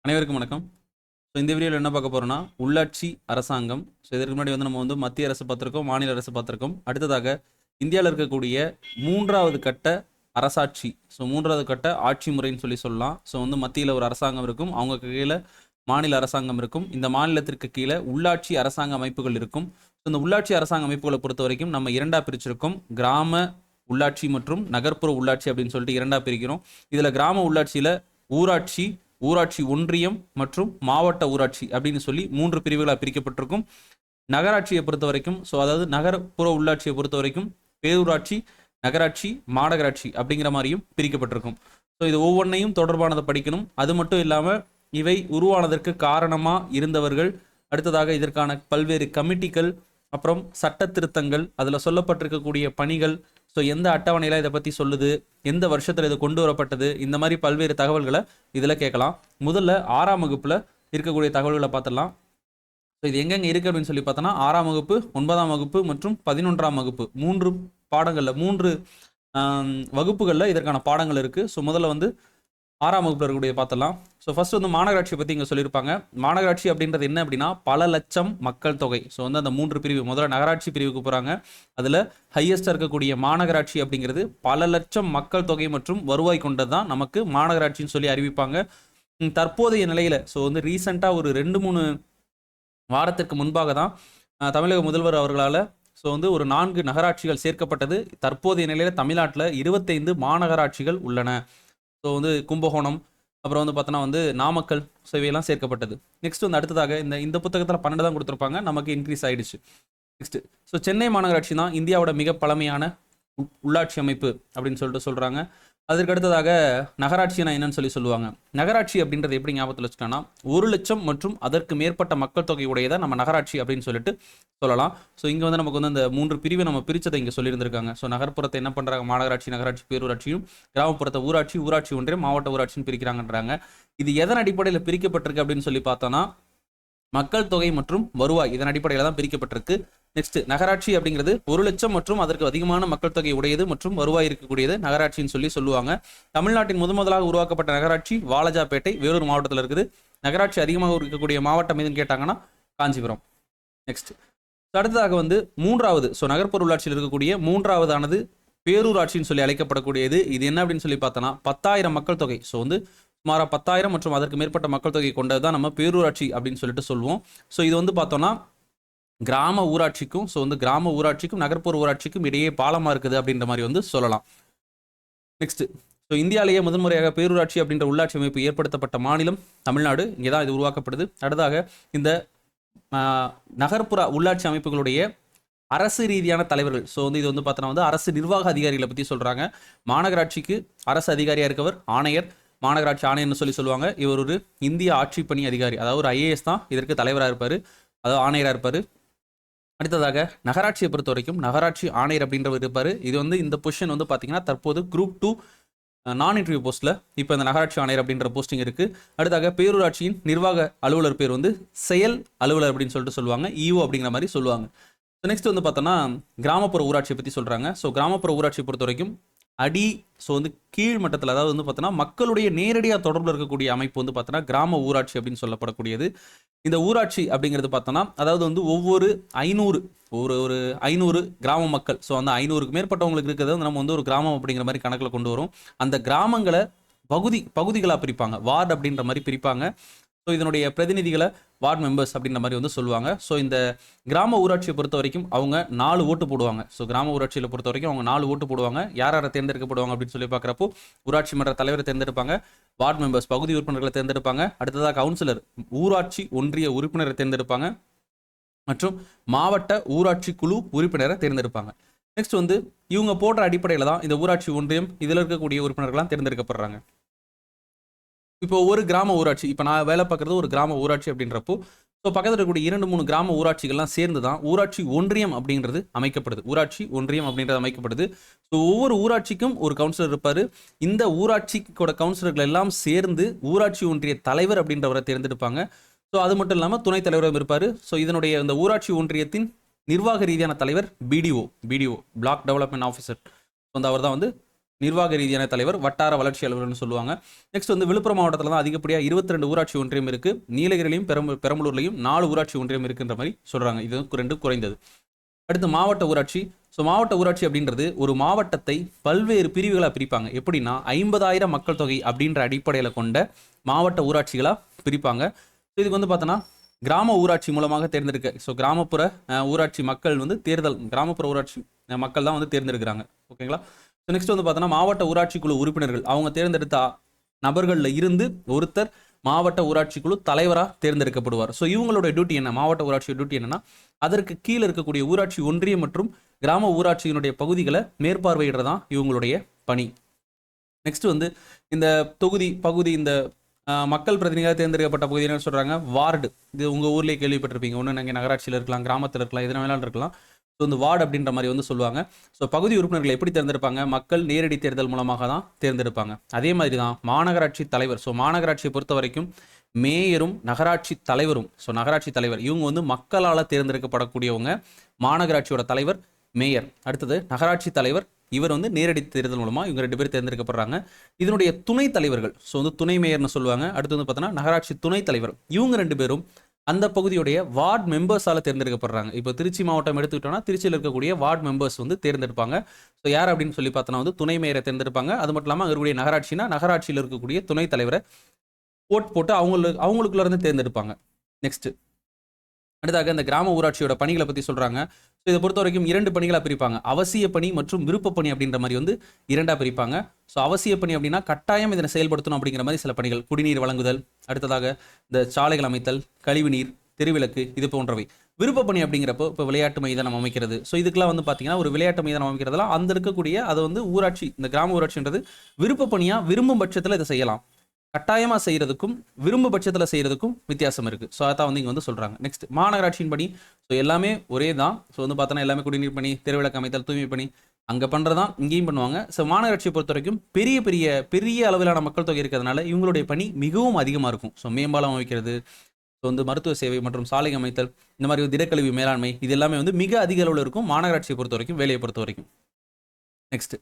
அனைவருக்கும் வணக்கம். ஸோ இந்த வீடியோவில் என்ன பார்க்க போகிறோம்னா உள்ளாட்சி அரசாங்கம். ஸோ இதற்கு முன்னாடி நம்ம மத்திய அரசு பார்த்துருக்கோம், மாநில அரசு பார்த்துருக்கோம். அடுத்ததாக இந்தியாவில் இருக்கக்கூடிய மூன்றாவது கட்ட அரசாட்சி, ஸோ மூன்றாவது கட்ட ஆட்சி முறைன்னு சொல்லலாம். ஸோ மத்தியில் ஒரு அரசாங்கம் இருக்கும், அவங்க கீழே மாநில அரசாங்கம் இருக்கும். இந்த மாநிலத்திற்கு கீழே உள்ளாட்சி அரசாங்க அமைப்புகள் இருக்கும். ஸோ இந்த உள்ளாட்சி அரசாங்க அமைப்புகளை பொறுத்த வரைக்கும் நம்ம இரண்டாக பிரிச்சிருக்கோம். கிராம உள்ளாட்சி மற்றும் நகர்ப்புற உள்ளாட்சி அப்படின்னு சொல்லிட்டு இரண்டாக பிரிக்கிறோம். இதில் கிராம உள்ளாட்சியில் ஊராட்சி, ஊராட்சி ஒன்றியம் மற்றும் மாவட்ட ஊராட்சி அப்படின்னு சொல்லி 3 பிரிவுகளாக பிரிக்கப்பட்டிருக்கும். நகராட்சியை பொறுத்த வரைக்கும், ஸோ அதாவது நகர்ப்புற உள்ளாட்சியை பொறுத்த வரைக்கும் பேரூராட்சி, நகராட்சி, மாநகராட்சி அப்படிங்கிற மாதிரியும் பிரிக்கப்பட்டிருக்கும். ஸோ இது ஒவ்வொன்றையும் தொடர்பானதை படிக்கணும். அது மட்டும் இல்லாமல் இவை உருவானதற்கு காரணமாக இருந்தவர்கள், அடுத்ததாக இதற்கான பல்வேறு கமிட்டிகள், அப்புறம் சட்ட திருத்தங்கள், அதில் சொல்லப்பட்டிருக்கக்கூடிய பணிகள், ஸோ எந்த அட்டவணையில் இதை பற்றி சொல்லுது, எந்த வருஷத்தில் இது கொண்டு வரப்பட்டது, இந்த மாதிரி பல்வேறு தகவல்களை இதில் கேட்கலாம். முதல்ல 6ஆம் வகுப்பில் இருக்கக்கூடிய தகவல்களை பார்த்துடலாம். ஸோ இது எங்கெங்கே இருக்குது அப்படின்னு சொல்லி பார்த்தோன்னா 6ஆம் வகுப்பு, 9ஆம் வகுப்பு மற்றும் 11ஆம் வகுப்பு 3 பாடங்களில் 3 வகுப்புகளில் இதற்கான பாடங்கள் இருக்குது. ஸோ முதல்ல 6ஆம் வகுப்பில் இருக்கக்கூடிய பார்த்துடலாம். ஸோ ஃபர்ஸ்ட் மாநகராட்சியை பற்றி இங்கே சொல்லியிருப்பாங்க. மாநகராட்சி அப்படின்றது என்ன அப்படின்னா பல லட்சம் மக்கள் தொகை. ஸோ அந்த 3 பிரிவு, முதல்ல நகராட்சி பிரிவுக்கு போகிறாங்க. அதில் ஹையஸ்டாக இருக்கக்கூடிய மாநகராட்சி அப்படிங்கிறது பல லட்சம் மக்கள் தொகை மற்றும் வருவாய் கொண்டது தான் நமக்கு மாநகராட்சின்னு சொல்லி அறிவிப்பாங்க. தற்போதைய நிலையில் ஸோ ரீசெண்டாக ஒரு 2-3 வாரத்திற்கு முன்பாக தான் தமிழக முதல்வர் அவர்களால் ஸோ ஒரு 4 நகராட்சிகள் சேர்க்கப்பட்டது. தற்போதைய நிலையில் தமிழ்நாட்டில் 25 மாநகராட்சிகள் உள்ளன. ஸோ கும்பகோணம், அப்புறம் பார்த்தோன்னா நாமக்கல், ஸோ இவையெல்லாம் சேர்க்கப்பட்டது. நெக்ஸ்ட் அடுத்ததாக இந்த புத்தகத்தில் 12 தான் கொடுத்துருப்பாங்க, நமக்கு இன்க்ரீஸ் ஆகிடுச்சு. நெக்ஸ்ட் ஸோ சென்னை மாநகராட்சி தான் இந்தியாவோட மிக பழமையான உள்ளாட்சி அமைப்பு அப்படின்னு சொல்லிட்டு சொல்கிறாங்க. அதற்கு அடுத்ததாக நகராட்சினா என்னன்னு சொல்லுவாங்க. நகராட்சி அப்படின்றது எப்படி ஞாபகத்தில் வச்சுக்கோன்னா 1 லட்சம் மற்றும் அதற்கு மேற்பட்ட மக்கள் தொகை உடையதை நம்ம நகராட்சி அப்படின்னு சொல்லிட்டு சொல்லலாம். ஸோ இங்கே நமக்கு இந்த 3 பிரிவை நம்ம பிரிச்சதை இங்கே சொல்லியிருந்திருக்காங்க. ஸோ நகர்ப்புறத்தை என்ன பண்ணுறாங்க, மாநகராட்சி, நகராட்சி, பேரூராட்சியும், கிராமப்புறத்தை ஊராட்சி, ஊராட்சி ஒன்றியம், மாவட்ட ஊராட்சின்னு பிரிக்கிறாங்கன்றாங்க. இது எதன் அடிப்படையில் பிரிக்கப்பட்டிருக்கு அப்படின்னு சொல்லி பார்த்தோன்னா மக்கள் தொகை மற்றும் வருவாய் இதன் அடிப்படையில் தான் பிரிக்கப்பட்டிருக்கு. நெக்ஸ்ட் நகராட்சி அப்படிங்கிறது 1 லட்சம் மற்றும் அதற்கு அதிகமான மக்கள் தொகை உடையது மற்றும் வருவாய் இருக்கக்கூடியது நகராட்சின்னு சொல்லுவாங்க. தமிழ்நாட்டின் முதலாக உருவாக்கப்பட்ட நகராட்சி வாலாஜாபேட்டை, வேலூர் மாவட்டத்தில் இருக்குது. நகராட்சி அதிகமாக இருக்கக்கூடிய மாவட்டம் எதுன்னு கேட்டாங்கன்னா காஞ்சிபுரம். நெக்ஸ்ட் அடுத்ததாக 3வது, ஸோ நகர்ப்புற உள்ளாட்சியில் இருக்கக்கூடிய 3வதானது பேரூராட்சின்னு சொல்லி அழைக்கப்படக்கூடியது. இது என்ன அப்படின்னு சொல்லி பார்த்தோன்னா 10,000 மக்கள் தொகை. ஸோ சுமாராக 10,000 மற்றும் அதற்கு மேற்பட்ட மக்கள் தொகை கொண்டது தான் நம்ம பேரூராட்சி அப்படின்னு சொல்லிட்டு சொல்லுவோம். ஸோ இது பார்த்தோன்னா கிராம ஊராட்சிக்கும், ஸோ கிராம ஊராட்சிக்கும் நகர்ப்புற ஊராட்சிக்கும் இடையே பாலமாக இருக்குது அப்படின்ற மாதிரி சொல்லலாம். நெக்ஸ்ட் ஸோ இந்தியாவிலேயே முதன்முறையாக பேரூராட்சி அப்படின்ற உள்ளாட்சி அமைப்பு ஏற்படுத்தப்பட்ட மாநிலம் தமிழ்நாடு. இங்கே தான் இது உருவாக்கப்படுது. அடுத்ததாக இந்த நகர்ப்புற உள்ளாட்சி அமைப்புகளுடைய அரசு ரீதியான தலைவர்கள். ஸோ இது பார்த்தோன்னா அரசு நிர்வாக அதிகாரிகளை பற்றி சொல்கிறாங்க. மாநகராட்சிக்கு அரசு அதிகாரியாக இருக்கவர் ஆணையர், மாநகராட்சி ஆணையர்னு சொல்லுவாங்க. இவர் ஒரு இந்திய ஆட்சிப்பணி அதிகாரி, அதாவது ஒரு IAS தான் இதற்கு தலைவராக இருப்பார், அதாவது ஆணையராக இருப்பார். அடுத்ததாக நகராட்சியை பொறுத்த வரைக்கும் நகராட்சி ஆணையர் அப்படின்றவர் இருப்பார். இது இந்த பொசிஷன் பார்த்தீங்கன்னா தற்போது Group 2 நான் இன்டர்வியூ போஸ்ட்டில் இப்போ இந்த நகராட்சி ஆணையர் அப்படின்ற போஸ்டிங் இருக்குது. அடுத்தாக பேரூராட்சியின் நிர்வாக அலுவலர் பேர் செயல் அலுவலர் அப்படின்னு சொல்லிட்டு சொல்லுவாங்க, EO அப்படிங்கிற மாதிரி சொல்லுவாங்க. ஸோ நெக்ஸ்ட் பார்த்தோன்னா கிராமப்புற ஊராட்சியை பற்றி சொல்கிறாங்க. ஸோ கிராமப்புற ஊராட்சியை பொறுத்த வரைக்கும் ஸோ கீழ் மட்டத்தில், அதாவது பார்த்தோன்னா மக்களுடைய நேரடியாக தொடர்பில் இருக்கக்கூடிய அமைப்பு பார்த்தோன்னா கிராம ஊராட்சி அப்படின்னு சொல்லப்படக்கூடியது. இந்த ஊராட்சி அப்படிங்கிறது பார்த்தோன்னா அதாவது ஒவ்வொரு 500 ஒரு 500 கிராம மக்கள், ஸோ அந்த 500க்கு மேற்பட்டவங்களுக்கு இருக்கிறது நம்ம ஒரு கிராமம் அப்படிங்கிற மாதிரி கணக்கில் கொண்டு வரும். அந்த கிராமங்களை பகுதிகளாக பிரிப்பாங்க, வார்டு அப்படின்ற மாதிரி பிரிப்பாங்க. ஸோ இதனுடைய பிரதிநிதிகளை வார்டு மெம்பர்ஸ் அப்படின்ற மாதிரி சொல்லுவாங்க. ஸோ இந்த கிராம ஊராட்சியை பொறுத்த வரைக்கும் அவங்க 4 ஓட்டு போடுவாங்க. ஸோ கிராம ஊராட்சியில் பொறுத்த வரைக்கும் அவங்க 4 ஓட்டு போடுவாங்க. யாரை தேர்ந்தெடுக்கப்படுவாங்க அப்படின்னு சொல்லி பார்க்குறப்போ ஊராட்சி மன்ற தலைவரை தேர்ந்தெடுப்பாங்க, வார்டு மெம்பர்ஸ் பகுதி உறுப்பினர்களை தேர்ந்தெடுப்பாங்க, அடுத்ததாக கவுன்சிலர் ஊராட்சி ஒன்றிய உறுப்பினரை தேர்ந்தெடுப்பாங்க மற்றும் மாவட்ட ஊராட்சி குழு உறுப்பினரை தேர்ந்தெடுப்பாங்க. நெக்ஸ்ட் இவங்க போடுற அடிப்படையில் தான் இந்த ஊராட்சி ஒன்றியம் இதில் இருக்கக்கூடிய உறுப்பினர்கள்லாம் தேர்ந்தெடுக்கப்படுறாங்க. இப்போ ஒரு கிராம ஊராட்சி, இப்போ நான் வேலை பார்க்குறது ஒரு கிராம ஊராட்சி அப்படின்றப்போ ஸோ பக்கத்தில் இருக்கக்கூடிய 2-3 கிராம ஊராட்சிகள்லாம் சேர்ந்து தான் ஊராட்சி ஒன்றியம் அப்படின்றது அமைக்கப்படுது. ஊராட்சி ஒன்றியம் அப்படின்றது அமைக்கப்படுது. ஸோ ஒவ்வொரு ஊராட்சிக்கும் ஒரு கவுன்சிலர் இருப்பார். இந்த ஊராட்சிக்கோட கவுன்சிலர்கள் எல்லாம் சேர்ந்து ஊராட்சி ஒன்றிய தலைவர் அப்படின்றவரை தேர்ந்தெடுப்பாங்க. ஸோ அது மட்டும் இல்லாமல் துணைத் தலைவரும் இருப்பார். ஸோ இதனுடைய இந்த ஊராட்சி ஒன்றியத்தின் நிர்வாக ரீதியான தலைவர் BDO, பிளாக் டெவலப்மெண்ட் ஆஃபீஸர். அவர் தான் நிர்வாக ரீதியான தலைவர், வட்டார வளர்ச்சி அலுவலர்னு சொல்லுவாங்க. நெக்ஸ்ட் வந்து விழுப்புரம் மாவட்டத்தில் தான் அதிகப்படியாக 22 ஊராட்சி ஒன்றியம் இருக்குது. நீலகிரிலையும் பெரம்பலூர்லையும் 4 ஊராட்சி ஒன்றியம் இருக்குன்ற மாதிரி சொல்கிறாங்க. இது 2 குறைந்தது. அடுத்து மாவட்ட ஊராட்சி. ஸோ மாவட்ட ஊராட்சி அப்படின்றது ஒரு மாவட்டத்தை பல்வேறு பிரிவுகளாக பிரிப்பாங்க. எப்படின்னா 50,000 மக்கள் தொகை அப்படின்ற அடிப்படையில் கொண்ட மாவட்ட ஊராட்சிகளாக பிரிப்பாங்க. ஸோ இதுக்கு வந்து பார்த்தோன்னா கிராம ஊராட்சி மூலமாக தேர்ந்தெடுக்க, ஸோ கிராமப்புற ஊராட்சி மக்கள் வந்து கிராமப்புற ஊராட்சி மக்கள் தான் வந்து தேர்ந்தெடுக்கிறாங்க. ஓகேங்களா? ஸோ நெக்ஸ்ட் வந்து பார்த்தோன்னா மாவட்ட ஊராட்சி குழு உறுப்பினர்கள் அவங்க தேர்ந்தெடுத்த நபர்களில் இருந்து ஒருத்தர் மாவட்ட ஊராட்சி குழு தலைவராக தேர்ந்தெடுக்கப்படுவார். ஸோ இவங்களோட டியூட்டி என்ன, மாவட்ட ஊராட்சி டியூட்டி என்னன்னா அதற்கு கீழே இருக்கக்கூடிய ஊராட்சி ஒன்றியம் மற்றும் கிராம ஊராட்சியினுடைய பகுதிகளை மேற்பார்வையிடுறதான் இவங்களுடைய பணி. நெக்ஸ்ட் வந்து இந்த பகுதி இந்த மக்கள் பிரதிநிதியாக தேர்ந்தெடுக்கப்பட்ட பகுதி என்ன சொல்றாங்க, வார்டு. இது உங்க ஊர்லேயே கேள்விப்பட்டிருப்பீங்க. ஒன்று நீங்கள் நகராட்சியில் இருக்கலாம், கிராமத்தில் இருக்கலாம், எதனா வேணாலும் இருக்கலாம். ஸோ இந்த வார்டு அப்படின்ற மாதிரி வந்து சொல்லுவாங்க. ஸோ பகுதி உறுப்பினர்களை எப்படி தேர்ந்தெடுப்பாங்க, மக்கள் நேரடி தேர்தல் மூலமாக தான் தேர்ந்தெடுப்பாங்க. அதே மாதிரி தான் மாநகராட்சி தலைவர். ஸோ மாநகராட்சியை பொறுத்த வரைக்கும் மேயரும் நகராட்சி தலைவரும், ஸோ நகராட்சி தலைவர் இவங்க வந்து மக்களால் தேர்ந்தெடுக்கப்படக்கூடியவங்க. மாநகராட்சியோட தலைவர் மேயர். அடுத்தது நகராட்சி தலைவர், இவர் வந்து நேரடி தேர்தல் மூலமாக இவங்க 2 பேர் தேர்ந்தெடுக்கப்படுறாங்க. இதனுடைய துணை தலைவர்கள், ஸோ வந்து துணை மேயர்னு சொல்லுவாங்க. அடுத்து வந்து பார்த்தோன்னா நகராட்சி துணை தலைவர், இவங்க 2 பேரும் அந்த பகுதியுடைய வார்டு மெம்பர்ஸால் தேர்ந்தெடுக்கப்படுறாங்க. இப்போ திருச்சி மாவட்டம் எடுத்துக்கிட்டோம்னா திருச்சியில் இருக்கக்கூடிய வார்டு மெம்பர்ஸ் வந்து தேர்ந்தெடுப்பாங்க. ஸோ யார் அப்படின்னு சொல்லி பார்த்தோன்னா வந்து துணை மேயரை தேர்ந்தெடுப்பாங்க. அது மட்டும் இல்லாமல் அவருடைய நகராட்சினா நகராட்சியில் இருக்கக்கூடிய துணை தலைவரை ஓட் போட்டு அவங்களுக்குள்ள இருந்து தேர்ந்தெடுப்பாங்க. நெக்ஸ்ட் அடுத்தாக இந்த கிராம ஊராட்சியோட பணிகளை பற்றி சொல்கிறாங்க. ஸோ இதை பொறுத்த வரைக்கும் 2 பணிகளாக பிரிப்பாங்க. அவசிய பணி மற்றும் விருப்ப பணி அப்படின்ற மாதிரி வந்து 2ஆக பிரிப்பாங்க. ஸோ அவசிய பணி அப்படின்னா கட்டாயம் இதனை செயல்படுத்தணும் அப்படிங்கிற மாதிரி சில பணிகள், குடிநீர் வழங்குதல், அடுத்ததாக இந்த சாலைகள் அமைத்தல், கழிவுநீர், தெருவிளக்கு, இது போன்றவை. விருப்ப பணி அப்படிங்கிறப்போ இப்போ விளையாட்டு மைதானம் அமைக்கிறது. ஸோ இதுக்கெல்லாம் வந்து பார்த்தீங்கன்னா ஒரு விளையாட்டு மைதானம் அமைக்கிறதுலாம் அந்த இருக்கக்கூடிய அதை வந்து ஊராட்சி, இந்த கிராம ஊராட்சின்றது விருப்ப பணியாக விரும்பும் பட்சத்தில் இதை செய்யலாம். கட்டாயமாக செய்கிறதுக்கும் விரும்ப பட்சத்தில் செய்கிறதுக்கும் வித்தியாசம் இருக்குது. ஸோ அதான் வந்து இங்கே வந்து சொல்கிறாங்க. நெக்ஸ்ட் மாநகராட்சியின் பணி. ஸோ எல்லாமே ஒரே தான். ஸோ வந்து பார்த்தோன்னா எல்லாமே குடிநீர் பணி, தெருவிளக்கு அமைத்தல், தூய்மை பணி அங்கே பண்ணுறதான் இங்கேயும் பண்ணுவாங்க. ஸோ மாநகராட்சியை பொறுத்த வரைக்கும் பெரிய அளவிலான மக்கள் தொகை இருக்கிறதுனால இவங்களுடைய பணி மிகவும் அதிகமாக இருக்கும். ஸோ மேம்பாலம் அமைக்கிறது, ஸோ வந்து மருத்துவ சேவை மற்றும் சாலை அமைத்தல், இந்த மாதிரி திடக்கழிவு மேலாண்மை, இது எல்லாமே வந்து மிக அதிக அளவில் இருக்கும் மாநகராட்சியை பொறுத்த வரைக்கும், வேலையை பொறுத்த வரைக்கும். நெக்ஸ்ட்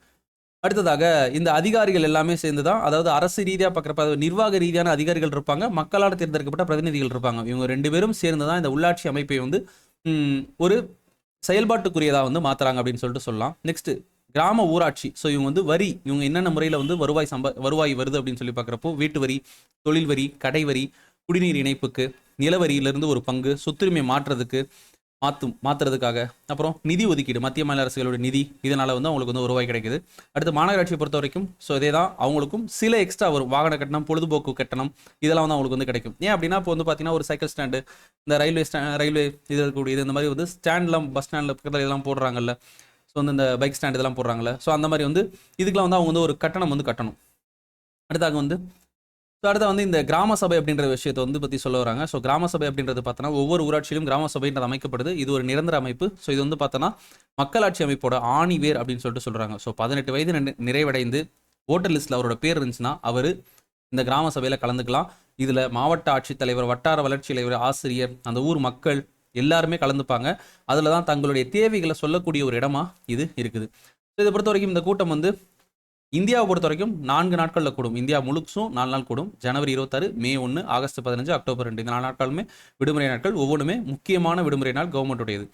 அடுத்ததாக இந்த அதிகாரிகள் எல்லாமே சேர்ந்து தான், அதாவது அரசு ரீதியாக பார்க்குறப்ப நிர்வாக ரீதியான அதிகாரிகள் இருப்பாங்க, மக்களால் தேர்ந்தெடுக்கப்பட்ட பிரதிநிதிகள் இருப்பாங்க. இவங்க 2 பேரும் சேர்ந்து தான் இந்த உள்ளாட்சி அமைப்பை வந்து ஒரு செயல்பாட்டுக்குரியதாக வந்து மாற்றுறாங்க அப்படின்னு சொல்லிட்டு சொல்லலாம். நெக்ஸ்ட் கிராம ஊராட்சி. ஸோ இவங்க வந்து வரி, இவங்க என்னென்ன முறையில் வந்து வருவாய் வருது அப்படின்னு சொல்லி பார்க்குறப்போ வீட்டு வரி, தொழில் வரி, கடை வரி, குடிநீர் இணைப்புக்கு, நிலவரியிலிருந்து ஒரு பங்கு, சொத்துரிமை மாற்றுறதுக்காக, அப்புறம் நிதி ஒதுக்கீடு, மத்திய மாநில அரசுகளோட நிதி, இதனால் வந்து அவங்களுக்கு வந்து வருவாய் கிடைக்குது. அடுத்து மாநகராட்சியை பொறுத்த வரைக்கும் ஸோ இதே தான் அவங்களுக்கும் சில எக்ஸ்ட்ரா வரும். வாகன கட்டணம், பொழுதுபோக்கு கட்டணம், இதெல்லாம் வந்து அவங்களுக்கு வந்து கிடைக்கும். ஏன் அப்படின்னா இப்போ வந்து பார்த்தீங்கன்னா ஒரு சைக்கிள் ஸ்டாண்டு, இந்த ரயில்வே இது இருக்கக்கூடிய இந்த மாதிரி வந்து ஸ்டாண்ட்லாம், பஸ் ஸ்டாண்டில் பக்கத்தில் இதெல்லாம் போடுறாங்கல்ல, ஸோ வந்து இந்த பைக் ஸ்டாண்ட் இதெல்லாம் போடுறாங்கல்ல, ஸோ அந்த மாதிரி வந்து இதுக்கெலாம் வந்து அவங்க வந்து ஒரு கட்டணம் வந்து கட்டணும். அடுத்தாக வந்து அடுத்த வந்து இந்த கிராம சபை அப்படின்ற விஷயத்தை வந்து பற்றி சொல்ல வராங்க. ஸோ கிராம சபை அப்படின்றது பார்த்தோன்னா ஒவ்வொரு ஊராட்சியிலும் கிராம சபைன்றது அமைக்கப்படுது. இது ஒரு நிரந்தர அமைப்பு. ஸோ இது வந்து பார்த்தோன்னா மக்களாட்சி அமைப்போட ஆணிவேர் அப்படின்னு சொல்லிட்டு சொல்கிறாங்க. ஸோ 18 வயது நிறைவடைந்து ஓட்டர் லிஸ்ட்டில் அவரோட பேர் இருந்துச்சுன்னா அவர் இந்த கிராம சபையில் கலந்துக்கலாம். இதில் மாவட்ட ஆட்சித்தலைவர், வட்டார வளர்ச்சி தலைவர், ஆசிரியர், அந்த ஊர் மக்கள் எல்லாருமே கலந்துப்பாங்க. அதில் தான் தங்களுடைய தேவைகளை சொல்லக்கூடிய ஒரு இடமா இது இருக்குது. ஸோ இதை பொறுத்த வரைக்கும் இந்த கூட்டம் வந்து இந்தியாவை பொறுத்த வரைக்கும் 4 நாட்களில் கூடும். இந்தியா முழுசும் 4 நாள் கூடும். ஜனவரி 26, மே 1, ஆகஸ்ட் 15, அக்டோபர் 2, இந்த 4 நாட்களுமே விடுமுறை நாட்கள். ஒவ்வொன்றுமே முக்கியமான விடுமுறை நாள் கவர்மெண்ட்டுடையது.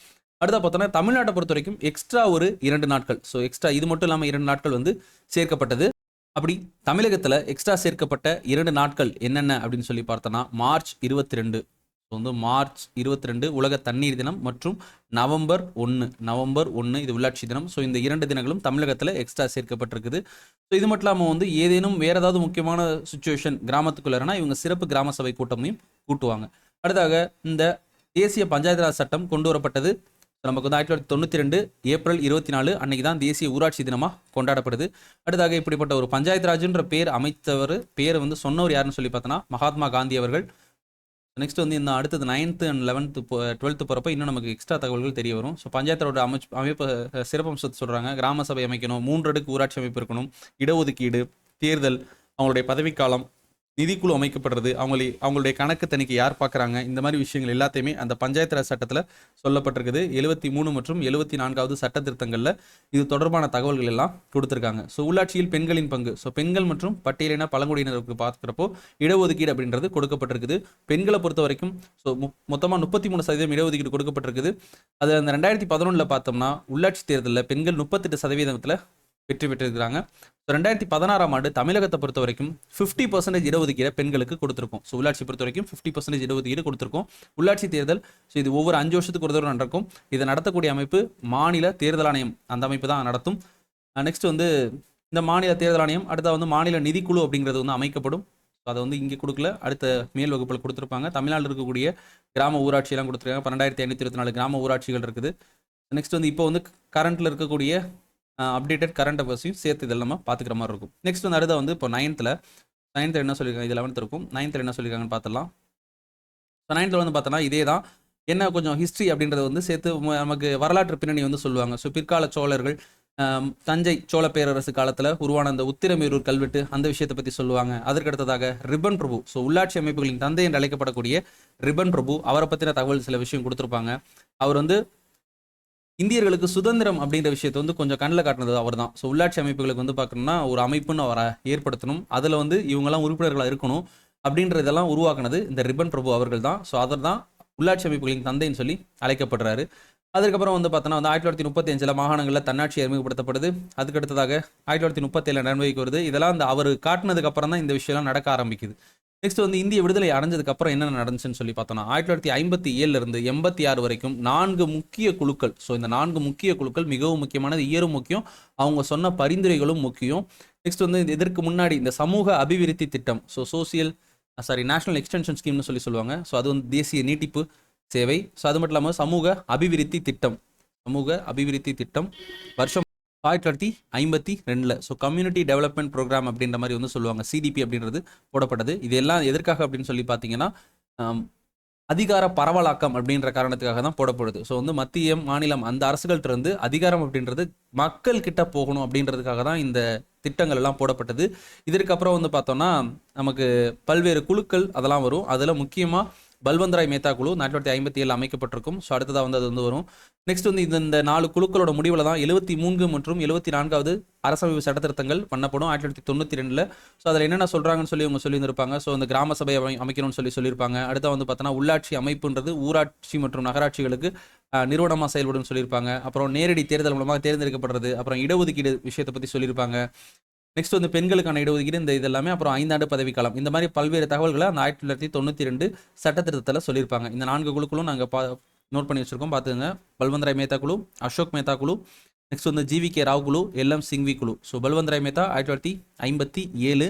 அடுத்த பார்த்தோன்னா தமிழ்நாட்டை பொறுத்த வரைக்கும் எக்ஸ்ட்ரா ஒரு 2 நாட்கள். ஸோ எக்ஸ்ட்ரா இது மட்டும் இல்லாமல் 2 நாட்கள் வந்து சேர்க்கப்பட்டது. அப்படி தமிழகத்தில் எக்ஸ்ட்ரா சேர்க்கப்பட்ட 2 நாட்கள் என்னென்ன அப்படின்னு சொல்லி பார்த்தோன்னா மார்ச் 22, வந்து மார்ச் 22 உலக தண்ணீர் தினம் மற்றும் நவம்பர் 1 இது உள்ளாட்சி தினம். ஸோ இந்த 2 தினங்களும் தமிழகத்தில் எக்ஸ்ட்ரா சேர்க்கப்பட்டிருக்குது. ஸோ இது மட்டும் இல்லாமல் வந்து ஏதேனும் வேறு ஏதாவது முக்கியமான சுச்சுவேஷன் கிராமத்துக்குள்ளனா இவங்க சிறப்பு கிராம சபை கூட்டமையும் கூட்டுவாங்க. அடுத்தாக இந்த தேசிய பஞ்சாயத்து ராஜ் சட்டம் கொண்டு வரப்பட்டது. நமக்கு வந்து 1992 ஏப்ரல் 24 அன்னைக்கு தான் தேசிய ஊராட்சி தினமாக கொண்டாடப்படுது. அடுத்தாக இப்படிப்பட்ட ஒரு பஞ்சாயத்து ராஜ்ன்ற பேர் அமைத்தவர், பேரை வந்து சொன்னவர் யாருன்னு சொல்லி பார்த்தோன்னா மகாத்மா காந்தி அவர்கள். நெக்ஸ்ட் வந்து இந்த அடுத்தது 9th and 11th 12th போகிறப்ப இன்னும் நமக்கு எக்ஸ்ட்ரா தகவல்கள் தெரிய வரும். ஸோ பஞ்சாயத்தோட அமைப்பு சிறப்பம்சத்தை சொல்கிறாங்க. கிராம சபை அமைக்கணும், 3 அடுக்கு ஊராட்சி அமைப்பு இருக்கணும், இடஒதுக்கீடு, தேர்தல், அவங்களுடைய பதவிக்காலம், நிதிக்குழு அமைக்கப்படுறது, அவங்களுடைய கணக்கு தணிக்கை யார் பார்க்குறாங்க, இந்த மாதிரி விஷயங்கள் எல்லாத்தையுமே அந்த பஞ்சாயத்து ராஜ் சட்டத்தில் சொல்லப்பட்டிருக்குது. 73 மற்றும் 74வது சட்ட திருத்தங்களில் இது தொடர்பான தகவல்கள் எல்லாம் கொடுத்துருக்காங்க. ஸோ உள்ளாட்சியில் பெண்களின் பங்கு, ஸோ பெண்கள் மற்றும் பட்டியலின பழங்குடியினருக்கு பார்க்குறப்போ இடஒதுக்கீடு அப்படின்றது கொடுக்கப்பட்டிருக்குது. பெண்களை பொறுத்த வரைக்கும் ஸோ மொத்தமாக 33% இடஒதுக்கீடு கொடுக்கப்பட்டிருக்குது. அது அந்த 2011 பார்த்தோம்னா உள்ளாட்சி தேர்தலில் பெண்கள் 38% வெற்றி பெற்றிருக்கிறாங்க. 2016ஆம் ஆண்டு தமிழகத்தை பொறுத்த வரைக்கும் 50% இடஒதுக்கீடு பெண்களுக்கு கொடுத்துருக்கோம். ஸோ உள்ளாட்சி பொறுத்த வரைக்கும் 50% இடஒதுக்கீடு கொடுத்துருக்கோம். உள்ளாட்சி தேர்தல் ஸோ இது ஒவ்வொரு 5 வருஷத்துக்கு ஒரு தடவை நடக்கும். இதை நடத்தக்கூடிய அமைப்பு மாநில தேர்தல் ஆணையம், அந்த அமைப்பு தான் நடத்தும். நெக்ஸ்ட் வந்து இந்த மாநில தேர்தல் ஆணையம் அடுத்த வந்து மாநில நிதிக்குழு அப்படிங்கிறது வந்து அமைக்கப்படும். அதை வந்து இங்கே கொடுக்கல, அடுத்த மேல் வகுப்பில் கொடுத்துருப்பாங்க. தமிழ்நாட்டில் இருக்கக்கூடிய கிராம ஊராட்சியெல்லாம் கொடுத்துருக்காங்க. 12,524 கிராம ஊராட்சிகள் இருக்குது. நெக்ஸ்ட் வந்து இப்போ வந்து கரண்ட்டில் இருக்கக்கூடிய அப்டேட்டட் கரண்ட் அஃபேர்ஸையும் சேர்த்து இதெல்லாம் நம்ம பார்த்துக்கிற மாதிரி இருக்கும். நெக்ஸ்ட் வந்து அடுத்த வந்து இப்போ நைன்த்தில் என்ன சொல்லியிருக்காங்க, இது 11th இருக்கும். 9th என்ன சொல்லியிருக்காங்கன்னு பார்த்துடலாம். ஸோ 9th வந்து பார்த்தோன்னா இதே தான், என்ன கொஞ்சம் ஹிஸ்ட்ரி அப்படின்றத வந்து சேர்த்து நமக்கு வரலாற்று பின்னணி வந்து சொல்லுவாங்க. ஸோ பிற்கால சோழர்கள், தஞ்சை சோழ பேரரசு காலத்தில் உருவான அந்த உத்திரமேரூர் கல்வெட்டு, அந்த விஷயத்தை பற்றி சொல்லுவாங்க. அதற்கடுத்ததாக ரிப்பன் பிரபு, ஸோ உள்ளாட்சி அமைப்புகளின் தந்தை என்று அழைக்கப்படக்கூடிய ரிப்பன் பிரபு, அவரை பற்றின தகவல் சில விஷயம் கொடுத்துருப்பாங்க. அவர் வந்து இந்தியர்களுக்கு சுதந்திரம் அப்படின்ற விஷயத்தை வந்து கொஞ்சம் கண்ணில் காட்டினது அவர் தான். ஸோ உள்ளாட்சி அமைப்புகளுக்கு வந்து பார்க்கணும்னா ஒரு அமைப்புன்னு அவரை ஏற்படுத்தணும், அதில் வந்து இவங்கெல்லாம் உறுப்பினர்களாக இருக்கணும் அப்படின்றதெல்லாம் உருவாக்குனது இந்த ரிப்பன் பிரபு அவர்கள் தான். ஸோ அவர் தான் உள்ளாட்சி அமைப்புகளின் தந்தைன்னு சொல்லி அழைக்கப்படுறாரு. அதுக்கப்புறம் வந்து பார்த்தோன்னா வந்து 1935 மாகாணங்களில் தன்னாட்சி அறிமுகப்படுத்தப்படுது. அதுக்கடுத்ததாக 1937 நடைமுறைக்கு வருது. இதெல்லாம் அந்த அவர் காட்டினதுக்கு அப்புறம் தான் இந்த விஷயம்லாம் நடக்க ஆரம்பிக்குது. நெக்ஸ்ட் வந்து இந்திய விடுதலை அடைஞ்சதுக்கு அப்புறம் என்னென்ன நடந்துச்சுன்னு சொல்லி பார்த்தோம்னா 1957 இருந்து 86 வரைக்கும் 4 முக்கிய குழுக்கள். ஸோ இந்த 4 முக்கிய குழுக்கள் மிகவும் முக்கியமானது, இயரும் முக்கியம், அவங்க சொன்ன பரிந்துரைகளும் முக்கியம். நெக்ஸ்ட் வந்து இதற்கு முன்னாடி இந்த சமூக அபிவிருத்தி திட்டம், ஸோ நேஷனல் எக்ஸ்டென்ஷன் ஸ்கீம்னு சொல்லுவாங்க. ஸோ அது வந்து தேசிய நீட்டிப்பு சேவை. ஸோ அது மட்டும் இல்லாமல் சமூக அபிவிருத்தி திட்டம் வருஷம் 1952. ஸோ கம்யூனிட்டி டெவலப்மெண்ட் ப்ரோக்ராம் அப்படின்ற மாதிரி வந்து சொல்லுவாங்க, சிடிபி அப்படின்றது போடப்பட்டது. இது எல்லாம் எதற்காக அப்படின்னு சொல்லி பார்த்தீங்கன்னா அதிகார பரவலாக்கம் அப்படின்ற காரணத்துக்காக தான் போடப்படுது. ஸோ வந்து மத்திய மாநிலம் அந்த அரசுகள்கிட்ட இருந்து அதிகாரம் அப்படின்றது மக்கள் கிட்ட போகணும் அப்படின்றதுக்காக தான் இந்த திட்டங்கள் எல்லாம் போடப்பட்டது. இதற்கப்புறம் வந்து பார்த்தோம்னா நமக்கு பல்வேறு குழுக்கள் அதெல்லாம் வரும். அதில் முக்கியமாக பல்வந்த்ராய் மேத்தா குழு 1957 அமைக்கப்பட்டிருக்கும். ஸோ அடுத்ததாக வந்து அது வந்து வரும். நெக்ஸ்ட் வந்து இந்த 4 குழுக்களோட முடிவில் தான் 73 மற்றும் 74வது அரசமைப்பு சட்ட திருத்தங்கள் பண்ணப்படும் 1992. ஸோ அதில் என்னென்ன சொல்கிறாங்கன்னு சொல்லி அவங்க சொல்லியிருந்திருப்பாங்க. ஸோ அந்த கிராம சபை அமைக்கணும்னு சொல்லியிருப்பாங்க. அடுத்த வந்து பார்த்தோன்னா உள்ளாட்சி அமைப்புன்றது ஊராட்சி மற்றும் நகராட்சிகளுக்கு நிறுவனமாக செயல்படும் சொல்லியிருப்பாங்க. அப்புறம் நேரடி தேர்தல் மூலமாக தேர்ந்தெடுக்கப்படுறது, அப்புறம் இடஒதுக்கீடு விஷயத்தை பற்றி சொல்லியிருப்பாங்க. நெக்ஸ்ட் வந்து பெண்களுக்கான இடஒதுக்கீடு, இந்த இதெல்லாமே, அப்புறம் 5 ஆண்டு பதவிக்காலம், இந்த மாதிரி பல்வேறு தகவல்களை அந்த 1992 சட்ட திருத்தத்தில் சொல்லியிருப்பாங்க. இந்த 4 குழுக்களும் நாங்கள் நோட் பண்ணி வச்சுருக்கோம், பார்த்துங்க. பல்வந்த்ராய் மேத்தா குழு, அசோக் மேத்தா குழு, நெக்ஸ்ட் வந்து GVK ராவ் குழு, LM சிங்வி குழு. ஸோ பல்வந்த்ராய் மேத்தா 1957,